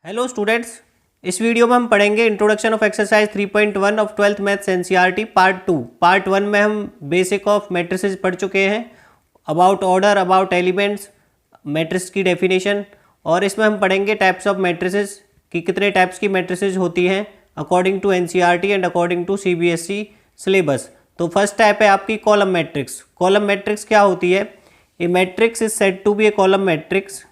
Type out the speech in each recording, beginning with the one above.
Hello students, इस video में हम पढ़ेंगे introduction of exercise 3.1 of 12th maths NCERT part 2। Part 1 में हम बेसिक ऑफ मैट्रिसेस पढ़ चुके हैं, about order, about elements, matrix की डेफिनेशन। और इसमें हम पढ़ेंगे टाइप्स ऑफ मैट्रिसेस कि कितने टाइप्स की मैट्रिसेस होती हैं according to NCERT and according to CBSE syllabus. तो फर्स्ट टाइप है आपकी कॉलम मैट्रिक्स। कॉलम मैट्रिक्स क्या होती है? A matrix is said to be a column matrix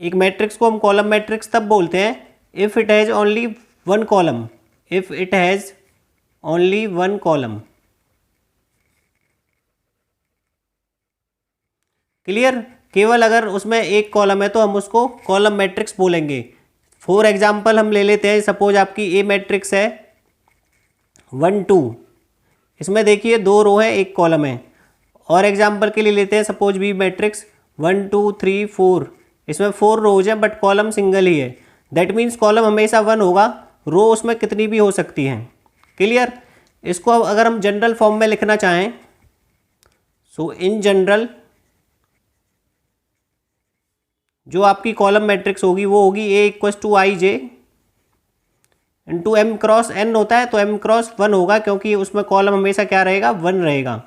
एक मैट्रिक्स को हम कॉलम मैट्रिक्स तब बोलते हैं if it has only one column. If it has only one column. Clear? केवल अगर उसमें एक कॉलम है तो हम उसको कॉलम मैट्रिक्स बोलेंगे। फॉर एग्जांपल हम ले लेते हैं, सपोज आपकी ए मैट्रिक्स है 1 2, इसमें देखिए 2 रो है, एक कॉलम है। और एग्जांपल के लिए लेते हैं सपोज बी मैट्रिक्स 1 2 3 4, इसमें 4 रोज है बट कॉलम सिंगल ही है। दैट मीन्स कॉलम हमेशा 1 होगा, रो उसमें कितनी भी हो सकती हैं। क्लियर? इसको अब अगर हम जनरल फॉर्म में लिखना चाहें, सो इन जनरल जो आपकी कॉलम मैट्रिक्स होगी वो होगी A equals to I J into M cross N होता है तो एम क्रॉस 1 होगा, क्योंकि उसमें कॉलम हमेशा क्या रहेगा? 1 रहेगा।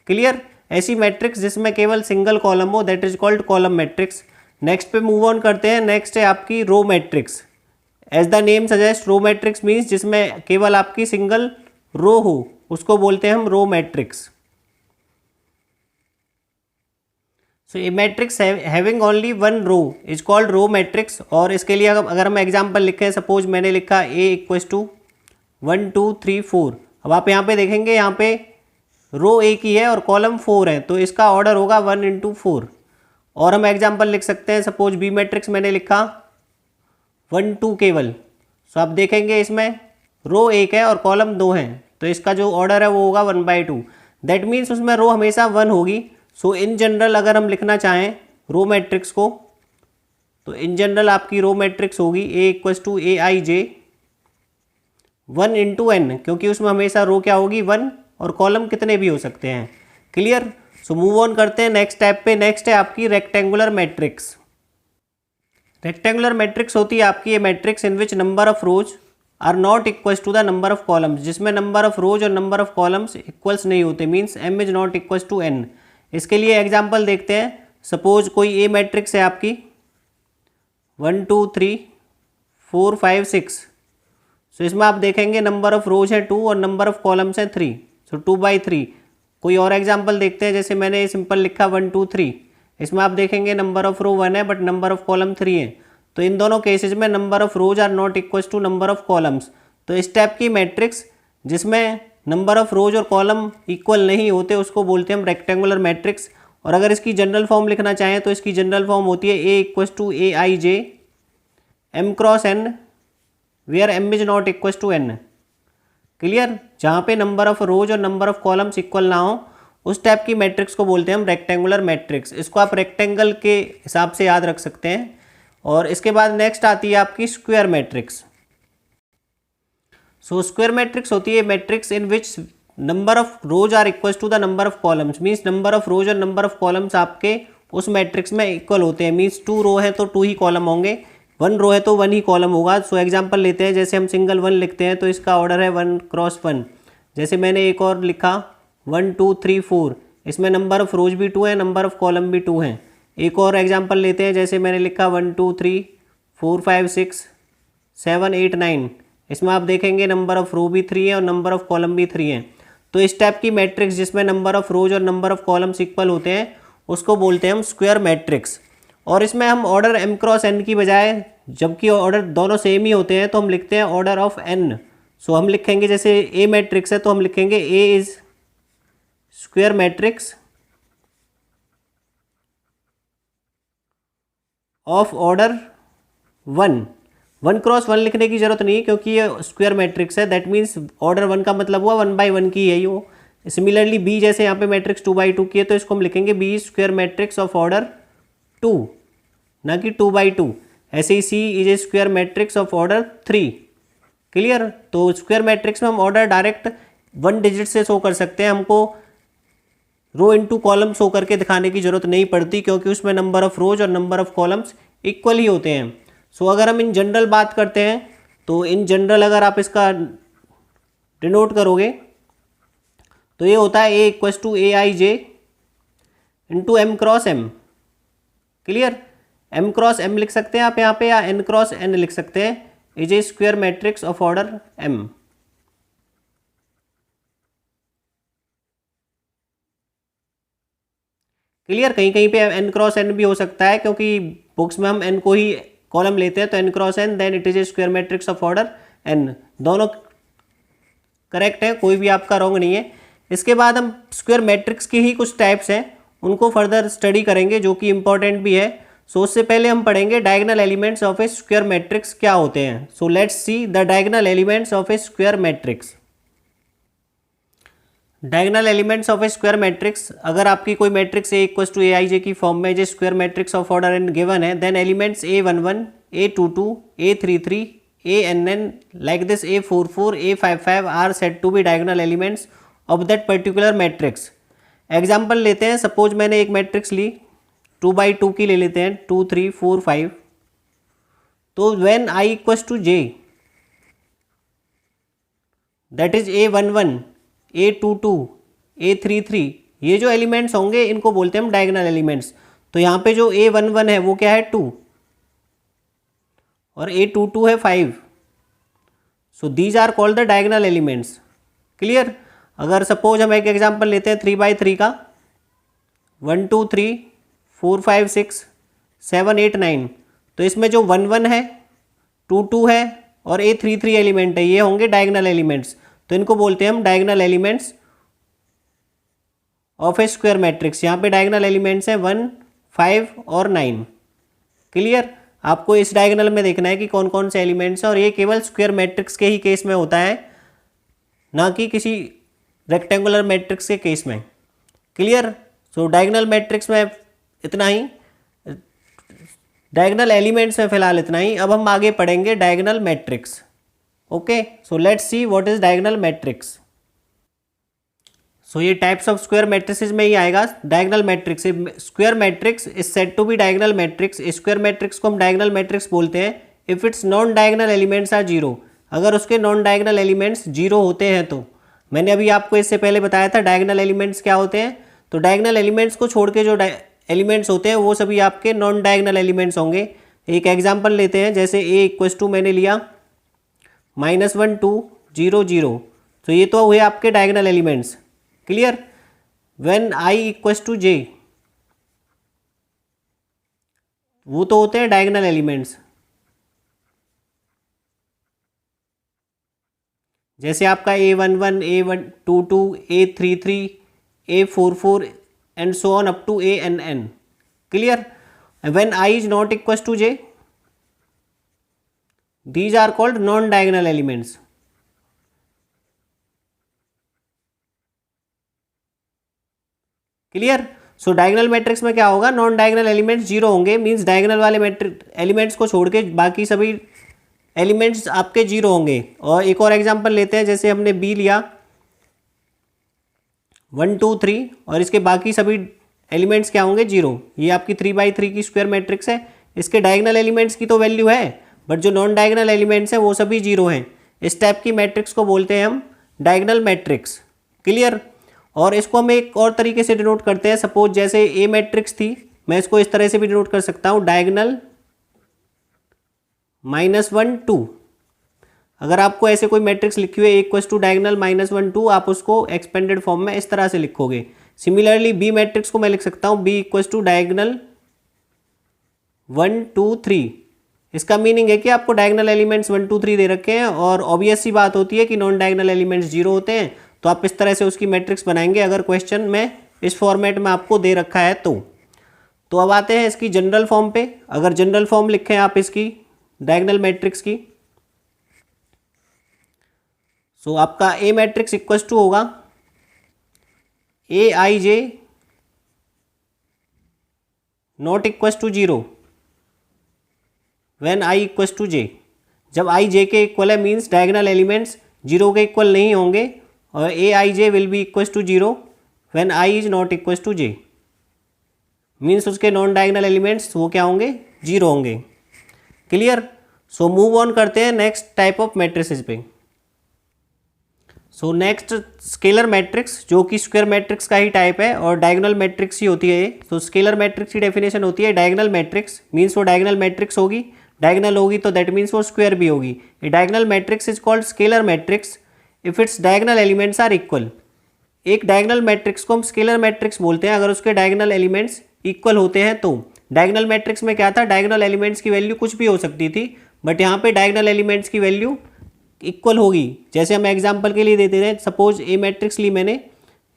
क्लियर? ऐसी मैट्रिक्स जिसमें केवल सिंगल कॉलम हो that is called column matrix. Next पे मूव ऑन करते हैं। नेक्स्ट है आपकी row matrix. As the name suggest, row matrix means जिसमें केवल आपकी सिंगल रो हो उसको बोलते हैं हम row matrix. So a matrix having only one row is called row matrix. और इसके लिए अगर हम एग्जांपल लिखें, सपोज मैंने लिखा ए इक्वस टू 1 2 3 4। अब आप यहाँ पे देखेंगे, यहाँ पे रो एक ही है और कॉलम 4 है, तो इसका ऑर्डर होगा 1 इंटू 4। और हम एग्जांपल लिख सकते हैं, सपोज बी मैट्रिक्स मैंने लिखा 1 2 केवल। सो आप देखेंगे इसमें रो एक है और कॉलम 2 हैं, तो इसका जो ऑर्डर है वो होगा 1/2। दैट मीन्स उसमें रो हमेशा 1 होगी। सो इन जनरल अगर हम लिखना चाहें रो मैट्रिक्स को, तो इन जनरल आपकी रो मैट्रिक्स होगी A equals to A I J 1 into N, क्योंकि उसमें हमेशा रो क्या होगी? 1, और कॉलम कितने भी हो सकते हैं। क्लियर? सो मूव ऑन करते हैं नेक्स्ट स्टेप पे। नेक्स्ट है आपकी रेक्टेंगुलर मैट्रिक्स। रेक्टेंगुलर मैट्रिक्स होती है आपकी ये matrix in which number of rows are not equals to the number of columns, जिसमें नंबर ऑफ रोज और नंबर ऑफ कॉलम्स इक्वल्स नहीं होते, means M is not equals to N. इसके लिए एग्जांपल देखते हैं। सपोज कोई ए मैट्रिक्स है आपकी 1 2 3 4 5 6। सो इसमें आप देखेंगे नंबर ऑफ रोज है 2 और नंबर ऑफ कॉलम्स है 3, सो 2/3। कोई और एग्जांपल देखते हैं, जैसे मैंने सिंपल लिखा 1 2 3, इसमें आप देखेंगे नंबर ऑफ रो 1 है बट नंबर ऑफ कॉलम 3 है। तो इन दोनों केसेज में number of rows are not equals to number of columns. तो इस टाइप की मैट्रिक्स जिसमें नंबर ऑफ रोज और कॉलम इक्वल नहीं होते उसको बोलते हैं हम रेक्टेंगुलर मैट्रिक्स। और अगर इसकी जनरल फॉर्म लिखना चाहें तो इसकी जनरल फॉर्म होती है A equals to A I J M cross N where M is not equals to N. Clear? जहाँ पे नंबर ऑफ रोज और नंबर ऑफ कॉलम्स इक्वल ना हो उस टाइप की मैट्रिक्स को बोलते हैं हम रेक्टेंगुलर मैट्रिक्स। इसको आप रेक्टेंगल के हिसाब से याद रख सकते हैं। और इसके बाद नेक्स्ट आती है आपकी square matrix. So square matrix होती है matrix in which number of rows are equals to the number of columns, means number of rows और नंबर ऑफ कॉलम्स आपके उस मैट्रिक्स में इक्वल होते हैं। मीन्स 2 रो है तो 2 ही कॉलम होंगे, 1 रो है तो 1 ही कॉलम होगा। सो एग्जांपल लेते हैं, जैसे हम सिंगल 1 लिखते हैं तो इसका ऑर्डर है 1 क्रॉस 1। जैसे मैंने एक और लिखा 1 2 3 4, इसमें नंबर ऑफ रोज भी 2 है, नंबर ऑफ कॉलम भी 2 हैं। एक और एग्जांपल लेते हैं, जैसे मैंने लिखा 1 2 3 4 5 6 7 8 9, इसमें आप देखेंगे नंबर ऑफ रो भी 3 है और नंबर ऑफ कॉलम भी 3 है। तो इस टाइप की मैट्रिक्स जिसमें नंबर ऑफ रोज और नंबर ऑफ कॉलम्स इक्वल होते हैं उसको बोलते हैं हम स्क्वायर मैट्रिक्स। और इसमें हम ऑर्डर एम क्रॉस एन की बजाय, जबकि ऑर्डर दोनों सेम ही होते हैं, तो हम लिखते हैं ऑर्डर ऑफ एन। सो हम लिखेंगे, जैसे ए मैट्रिक्स है तो हम लिखेंगे A is square matrix of order 1। 1 cross 1 लिखने की जरूरत नहीं क्योंकि ये स्क्वायर मैट्रिक्स है। दैट मीन्स ऑर्डर 1 का मतलब हुआ 1/1 की है वो। सिमिलरली बी जैसे यहाँ पे मैट्रिक्स 2/2 की है तो इसको हम लिखेंगे B square matrix of order 2, ना कि 2/2। ऐसे ही C is a square matrix of order 3। Clear? तो स्क्वायर मैट्रिक्स में हम ऑर्डर डायरेक्ट वन डिजिट से शो कर सकते हैं, हमको रो इनटू कॉलम शो करके दिखाने की जरूरत नहीं पड़ती, क्योंकि उसमें नंबर ऑफ रोज और नंबर ऑफ कॉलम्स इक्वल ही होते हैं। सो अगर हम इन जनरल बात करते हैं तो इन जनरल अगर आप इसका डिनोट करोगे तो ये होता है A equals to A I J into M cross M. Clear? M cross M लिख सकते हैं आप यहाँ पे, या एन क्रॉस एन लिख सकते हैं, is a square matrix of order M. Clear? कहीं कहीं पे एन क्रॉस एन भी हो सकता है, क्योंकि बुक्स में हम एन को ही कॉलम लेते हैं, तो N cross N then it is a square matrix of order N. दोनों करेक्ट है, कोई भी आपका रॉन्ग नहीं है। इसके बाद हम स्क्वायर मैट्रिक्स की ही कुछ टाइप्स हैं उनको फर्दर स्टडी करेंगे, जो कि इंपॉर्टेंट भी है। सो उससे पहले हम पढ़ेंगे diagonal elements of a square matrix क्या होते हैं। So let's see the diagonal elements of a square matrix. Diagonal elements of a square matrix, अगर आपकी कोई matrix A equals to A I J की फॉर्म में जो square matrix of order N given है, then elements A11, A22, A33, ANN like this A44, A55 are said to be diagonal elements of that particular matrix। Example लेते हैं, suppose मैंने एक matrix ली 2x2 की ले लेते हैं 2 3 4 5। तो when I equals to J that is A11, A22, A33, ये जो एलिमेंट्स होंगे इनको बोलते हैं हम डायगोनल एलिमेंट्स। तो यहाँ पे जो A11 है वो क्या है 2 और A22 है 5। So these are called the diagonal elements. Clear? अगर सपोज हम एक एग्जांपल लेते हैं 3x3 का 1 2 3 4 5 6 7 8 9, तो इसमें जो 1 1 है 2 2 है और A33 एलिमेंट है, ये होंगे डायगोनल एलिमेंट्स। तो इनको बोलते हैं हम diagonal elements of a square matrix. यहाँ पे डायगोनल एलिमेंट्स हैं 1 5 और 9। क्लियर? आपको इस डायगोनल में देखना है कि कौन कौन से एलिमेंट्स हैं, और ये केवल स्क्वायर मैट्रिक्स के ही केस में होता है, ना कि किसी रेक्टेंगुलर मैट्रिक्स के केस में। क्लियर? सो डायगोनल मैट्रिक्स में इतना ही, डायगोनल एलिमेंट्स में फिलहाल इतना ही। अब हम आगे पढ़ेंगे diagonal matrix. Okay, so let's see what is diagonal matrix. So ये टाइप्स ऑफ स्क्वायर मैट्रिसेस में ही आएगा diagonal matrix. Square matrix is said to be diagonal matrix. Square matrix को हम डायगोनल मैट्रिक्स बोलते हैं if its non diagonal elements are zero. अगर उसके नॉन डायगोनल एलिमेंट्स जीरो होते हैं तो। मैंने अभी आपको इससे पहले बताया था डायगोनल एलिमेंट्स क्या होते हैं। तो डायगोनल एलिमेंट्स को छोड़ के जो एलिमेंट्स होते हैं वो सभी आपके नॉन डायगोनल एलिमेंट्स होंगे। एक एग्जाम्पल लेते हैं, जैसे ए इक्वस टू मैंने लिया -1 2 0 0, तो ये तो हुए आपके diagonal elements. Clear? When I equals to J, वो तो होते हैं डायगोनल एलिमेंट्स। जैसे आपका A11, A22, A33, A44 and so on up to ANN। Clear? When I is not equals to J, these are called non diagonal elements. Clear? So diagonal matrix में क्या होगा, non diagonal elements zero होंगे, means diagonal वाले matrix elements को छोड़ के बाकी सभी एलिमेंट्स आपके जीरो होंगे। और एक और एग्जांपल लेते हैं, जैसे हमने बी लिया 1 2 3 और इसके बाकी सभी एलिमेंट्स क्या होंगे, जीरो। ये आपकी 3x3 की स्क्वायर मैट्रिक्स है। इसके डायगोनल एलिमेंट्स की तो वैल्यू है, बट जो नॉन डायगोनल एलिमेंट्स हैं वो सभी जीरो हैं। इस टाइप की मैट्रिक्स को बोलते हैं हम डायगोनल मैट्रिक्स। क्लियर? और इसको हम एक और तरीके से डिनोट करते हैं। सपोज जैसे ए मैट्रिक्स थी, मैं इसको इस तरह से भी डिनोट कर सकता हूँ, डायगोनल -1 2। अगर आपको ऐसे कोई मैट्रिक्स लिखी हुई है इक्वस टू डायगोनल -1 2, आप उसको एक्सपेंडेड फॉर्म में इस तरह से लिखोगे। सिमिलरली बी मैट्रिक्स को मैं लिख सकता हूँ बी इक्वस टू डायगोनल 1 2 3। इसका मीनिंग है कि आपको डायगोनल एलिमेंट्स 1 2 3 दे रखे हैं, और ऑब्वियस सी बात होती है कि नॉन डायगोनल एलिमेंट्स जीरो होते हैं, तो आप इस तरह से उसकी मैट्रिक्स बनाएंगे अगर क्वेश्चन में इस फॉर्मेट में आपको दे रखा है तो अब आते हैं इसकी जनरल फॉर्म पे। अगर जनरल फॉर्म लिखें आप इसकी डायगोनल मैट्रिक्स की, सो आपका ए मैट्रिक्स इक्वस टू होगा AIJ not equals to 0 when I equals to J। जब I J के इक्वल है मीन्स डायगोनल एलिमेंट्स जीरो के इक्वल नहीं होंगे और A I J will be equal to 0 when I is not equal to J. Means उसके non diagonal elements वो क्या होंगे, 0 होंगे। क्लियर। सो मूव ऑन करते हैं नेक्स्ट टाइप ऑफ मैट्रिसेस पे। सो नेक्स्ट स्केलर मैट्रिक्स, जो कि स्क्वायर मैट्रिक्स का ही टाइप है और डायगोनल मैट्रिक्स ही होती है ये। तो स्केलर मैट्रिक्स की डेफिनेशन होती है डायगोनल मैट्रिक्स, मीन्स वो डायगोनल मैट्रिक्स होगी, डायगोनल होगी तो दैट मीन्स वो स्क्वायर भी होगी। A diagonal matrix is called scalar matrix if its diagonal elements are equal. एक डायगोनल मैट्रिक्स को हम स्केलर मैट्रिक्स बोलते हैं अगर उसके डायगोनल एलिमेंट्स इक्वल होते हैं तो। डायगोनल मैट्रिक्स में क्या था, डायगोनल एलिमेंट्स की वैल्यू कुछ भी हो सकती थी, बट यहाँ पे डायगोनल एलिमेंट्स की वैल्यू इक्वल होगी। जैसे हम एग्जांपल के लिए देते हैं, सपोज ए मैट्रिक्स ली मैंने,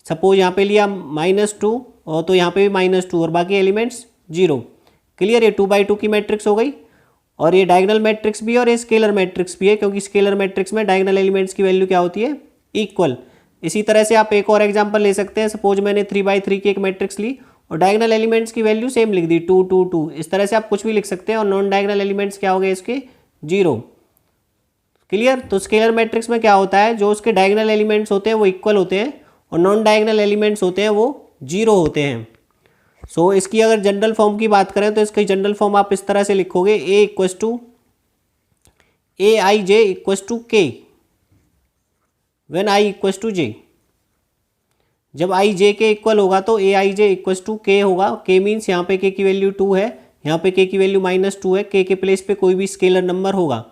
सपोज यहाँ पे लिया -2 और तो यहाँ पे भी -2 और बाकी एलिमेंट्स 0। क्लियर। ये 2×2 की मैट्रिक्स हो गई और ये डायगोनल मैट्रिक्स भी और ये स्केलर मैट्रिक्स भी है, क्योंकि स्केलर मैट्रिक्स में डायगोनल एलिमेंट्स की वैल्यू क्या होती है, इक्वल। इसी तरह से आप एक और एग्जाम्पल ले सकते हैं, सपोज मैंने 3×3 की एक मैट्रिक्स ली और डायगोनल एलिमेंट्स की वैल्यू सेम लिख दी 2 2 2। इस तरह से आप कुछ भी लिख सकते हैं और नॉन डायगोनल एलिमेंट्स क्या हो गए इसके, 0। क्लियर। तो स्केलर मैट्रिक्स में क्या होता है, जो उसके डायगोनल एलिमेंट्स होते हैं वो इक्वल होते हैं और नॉन डायगोनल एलिमेंट्स होते हैं वो 0 होते हैं। सो इसकी अगर जनरल फॉर्म की बात करें तो इसकी जनरल फॉर्म आप इस तरह से लिखोगे, A equals to A I J equals to K when I equals to J. जब आई जे के इक्वल होगा तो ए आई जे इक्वस टू के होगा। के मीन्स यहाँ पे के की वैल्यू 2 है, यहाँ पे के की वैल्यू -2 है, के प्लेस पे कोई भी स्केलर नंबर होगा।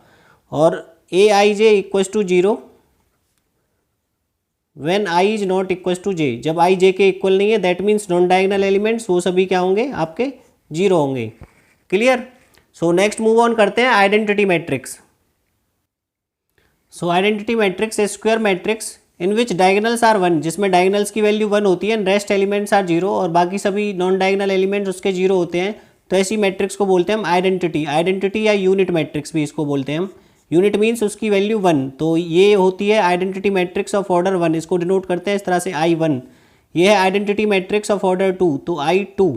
और A I J equals to 0 when I is not equals to J. जब आई जे के इक्वल नहीं है that means non diagonal elements वो सभी क्या होंगे, आपके 0 होंगे। Clear. So next move on करते हैं identity matrix. So identity matrix a square matrix in which diagonals are 1, जिसमें डायगोनल्स की वैल्यू 1 होती है एंड रेस्ट एलिमेंट्स आर 0 और बाकी सभी नॉन डायगोनल एलिमेंट्स उसके 0 होते हैं। तो ऐसी मैट्रिक्स को बोलते हैं हम आइडेंटिटी या यूनिट मैट्रिक्स भी इसको बोलते हैं हम। यूनिट मीन्स उसकी वैल्यू 1, तो ये होती है आइडेंटिटी मैट्रिक्स ऑफ ऑर्डर 1। इसको डिनोट करते हैं इस तरह से I1। ये है आइडेंटिटी मैट्रिक्स ऑफ ऑर्डर 2, तो I2।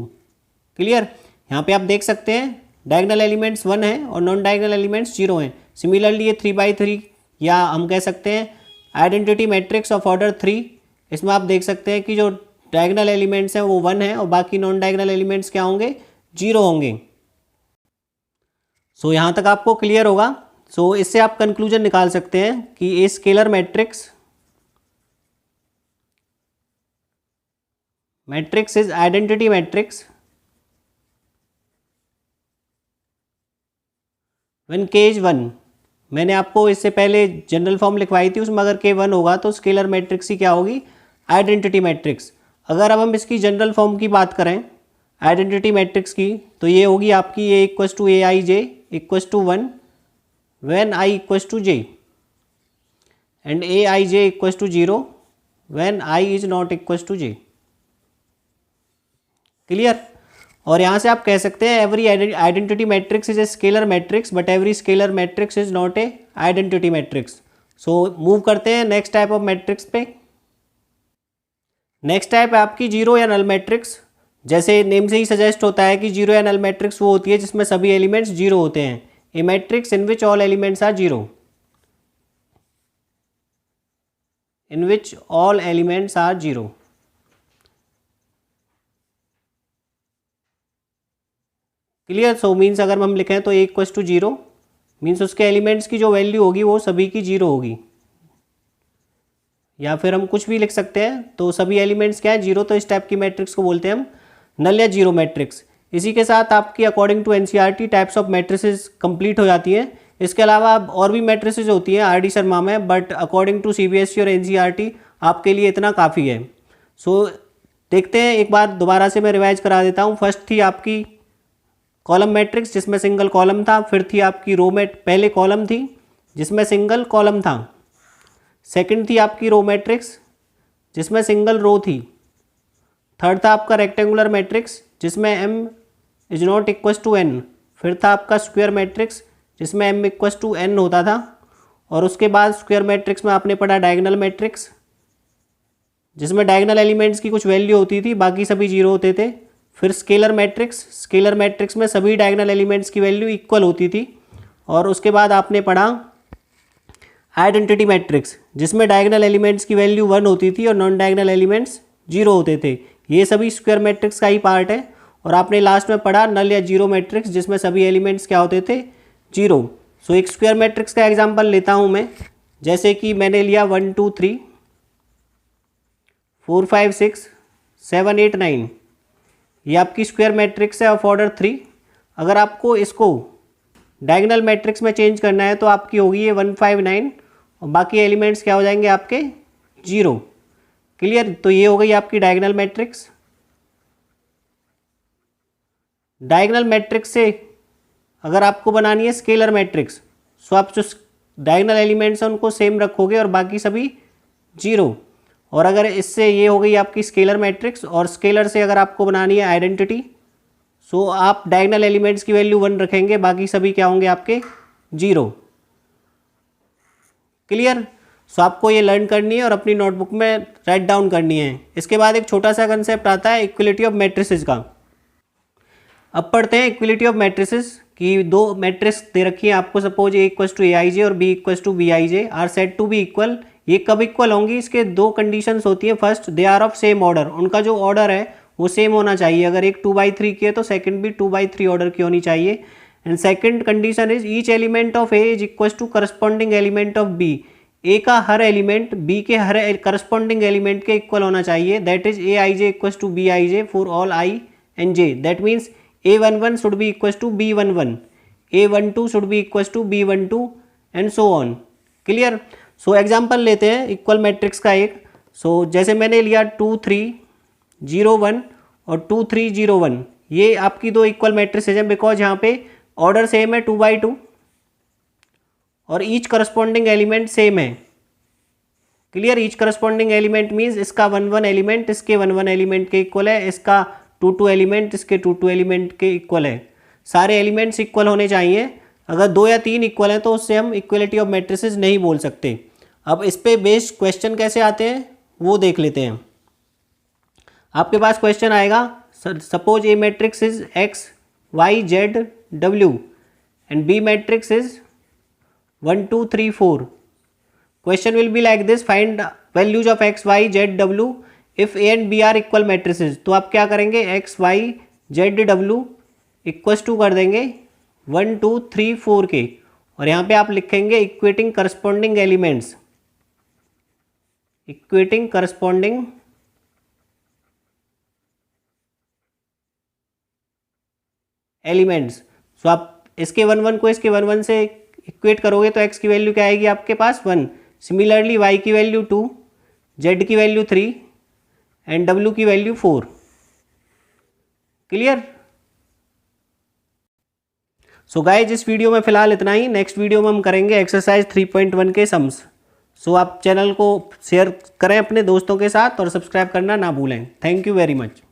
क्लियर। यहाँ पे आप देख सकते हैं डायगोनल एलिमेंट्स 1 है और नॉन डायगोनल एलिमेंट्स 0 हैं। सिमिलरली ये 3×3 या हम कह सकते हैं आइडेंटिटी मैट्रिक्स ऑफ ऑर्डर 3। इसमें आप देख सकते हैं कि जो डायगोनल एलिमेंट्स हैं वो 1 है और बाकी नॉन डायगोनल एलिमेंट्स क्या होंगे, 0 होंगे। सो यहाँ तक आपको क्लियर होगा। सो इससे आप कंक्लूजन निकाल सकते हैं कि a scalar matrix is identity matrix when k is 1। मैंने आपको इससे पहले जनरल फॉर्म लिखवाई थी, उसमें अगर k 1 होगा तो स्केलर मैट्रिक्स ही क्या होगी, आइडेंटिटी मैट्रिक्स। अगर अब हम इसकी जनरल फॉर्म की बात करें आइडेंटिटी मैट्रिक्स की, तो ये होगी आपकी A equals to A I J equals to 1 when I equals to j and aij equals to 0 when I is not equals to j। Clear. और यहाँ से आप कह सकते हैं every identity matrix is a scalar matrix but every scalar matrix is not a identity matrix. So move करते हैं next type of matrix पे। नेक्स्ट टाइप है आपकी जीरो या नल मैट्रिक्स। जैसे नेम से ही सजेस्ट होता है कि जीरो या नल मैट्रिक्स वो होती है जिसमें सभी एलिमेंट्स 0 होते हैं। A matrix in which all elements are 0, in which all elements are 0। Clear. So means अगर हम लिखें तो a इक्वस टू 0 मीन्स उसके एलिमेंट्स की जो वैल्यू होगी वो सभी की 0 होगी, या फिर हम कुछ भी लिख सकते हैं तो सभी एलिमेंट्स क्या है, 0। तो इस टाइप की मैट्रिक्स को बोलते हैं हम नल या जीरो मैट्रिक्स। इसी के साथ आपकी according to NCERT types of matrices complete हो जाती हैं। इसके अलावा और भी मैट्रिसेस होती हैं आरडी शर्मा में, बट अकॉर्डिंग टू सीबीएसई और एनसीईआरटी आपके लिए इतना काफ़ी है। सो देखते हैं, एक बार दोबारा से मैं रिवाइज करा देता हूँ। फर्स्ट थी आपकी कॉलम मैट्रिक्स जिसमें सिंगल कॉलम था, फिर थी आपकी रो पहले कॉलम थी जिसमें सिंगल कॉलम था, सेकंड थी आपकी रो मैट्रिक्स जिसमें सिंगल रो थी, थर्ड था आपका रेक्टेंगुलर मैट्रिक्स जिसमें m is not equals to n, फिर था आपका स्क्वायर मैट्रिक्स जिसमें m इक्वस टू n होता था, और उसके बाद स्क्वायर मैट्रिक्स में आपने पढ़ा डायगोनल मैट्रिक्स जिसमें डायगोनल एलिमेंट्स की कुछ वैल्यू होती थी, बाकी सभी 0 होते थे। फिर स्केलर मैट्रिक्स में सभी डायगोनल एलिमेंट्स की वैल्यू इक्वल होती थी, और उसके बाद आपने पढ़ा आइडेंटिटी मैट्रिक्स जिसमें डायगोनल एलिमेंट्स की वैल्यू 1 होती थी और नॉन डायगोनल एलिमेंट्स 0 होते थे। ये सभी स्क्वायर मैट्रिक्स का ही पार्ट है। और आपने लास्ट में पढ़ा नल या जीरो मैट्रिक्स जिसमें सभी एलिमेंट्स क्या होते थे, 0। सो एक स्क्वायर मैट्रिक्स का एग्जांपल लेता हूँ मैं, जैसे कि मैंने लिया 1 2 3 4 5 6 7 8 9, ये आपकी स्क्वायर मैट्रिक्स है ऑफ ऑर्डर 3। अगर आपको इसको डायगोनल मैट्रिक्स में चेंज करना है तो आपकी होगी ये 1 5 9 और बाकी एलिमेंट्स क्या हो जाएंगे आपके 0। क्लियर। तो ये हो गई आपकी डायगोनल मैट्रिक्स। डायगोनल मैट्रिक्स से अगर आपको बनानी है स्केलर मैट्रिक्स, सो आप जो डायगोनल एलिमेंट्स हैं उनको सेम रखोगे और बाकी सभी 0। और अगर इससे ये हो गई आपकी स्केलर मैट्रिक्स, और स्केलर से अगर आपको बनानी है आइडेंटिटी, सो आप डायगोनल एलिमेंट्स की वैल्यू 1 रखेंगे, बाकी सभी क्या होंगे आपके 0। क्लियर। सो आपको ये लर्न करनी है और अपनी नोटबुक में राइट डाउन करनी है। इसके बाद एक छोटा सा कंसेप्ट आता है इक्वलिटी ऑफ मैट्रिसेस का। अब पढ़ते हैं इक्वलिटी ऑफ मैट्रिसेस की। दो मैट्रिक्स दे रखी है आपको, suppose A equals to A I J और B equals to B I J are said to be equal. ये कब इक्वल होंगी, इसके दो कंडीशंस होती है। First, they are of same order, उनका जो ऑर्डर है वो सेम होना चाहिए। अगर एक 2/3 की है तो सेकंड भी 2/3 ऑर्डर की होनी चाहिए। And second condition is each element of A is equals to corresponding element of B. A का हर एलिमेंट बी के हर करस्पॉन्डिंग एलिमेंट के इक्वल होना चाहिए। That is A I J equals to B I J for all I and J. That means A11 should be equals to B11, A12 should be equals to B12 and so on. Clear. So example लेते हैं equal matrix का एक। सो जैसे मैंने लिया 2 3 0 1 और 2 3 0 1, ये आपकी दो इक्वल मैट्रिक्स हैं बिकॉज यहाँ पे ऑर्डर सेम है 2/2 और ईच करस्पॉन्डिंग एलिमेंट सेम है। Clear. Each corresponding element means इसका 1 1 एलिमेंट इसके 1 1 एलिमेंट के इक्वल है, इसका 2 2 एलिमेंट इसके 2 2 एलिमेंट के इक्वल है। सारे एलिमेंट्स इक्वल होने चाहिए। अगर 2 या 3 इक्वल हैं तो उससे हम इक्वलिटी ऑफ मैट्रिसेस नहीं बोल सकते। अब इस पे बेस्ड क्वेश्चन कैसे आते हैं वो देख लेते हैं। आपके पास क्वेश्चन आएगा, suppose A matrix is x y z डब्ल्यू and B matrix is 1 2 3 4। Question will be like this, find values of x y z डब्ल्यू if A and B are equal matrices. तो आप क्या करेंगे, एक्स वाई जेड डब्ल्यू equals to कर देंगे 1 2 3 4 के, और यहाँ पे आप लिखेंगे equating corresponding elements, equating corresponding elements. So आप इसके 1 1 को इसके 1 1 से इक्वेट करोगे तो एक्स की वैल्यू क्या आएगी आपके पास 1। सिमिलरली वाई की वैल्यू 2, जेड की वैल्यू 3 एंड डब्ल्यू की वैल्यू 4। क्लियर। सो गाइस इस वीडियो में फिलहाल इतना ही। नेक्स्ट वीडियो में हम करेंगे एक्सरसाइज 3.1 के सम्स। सो आप चैनल को शेयर करें अपने दोस्तों के साथ और सब्सक्राइब करना ना भूलें। Thank you very much.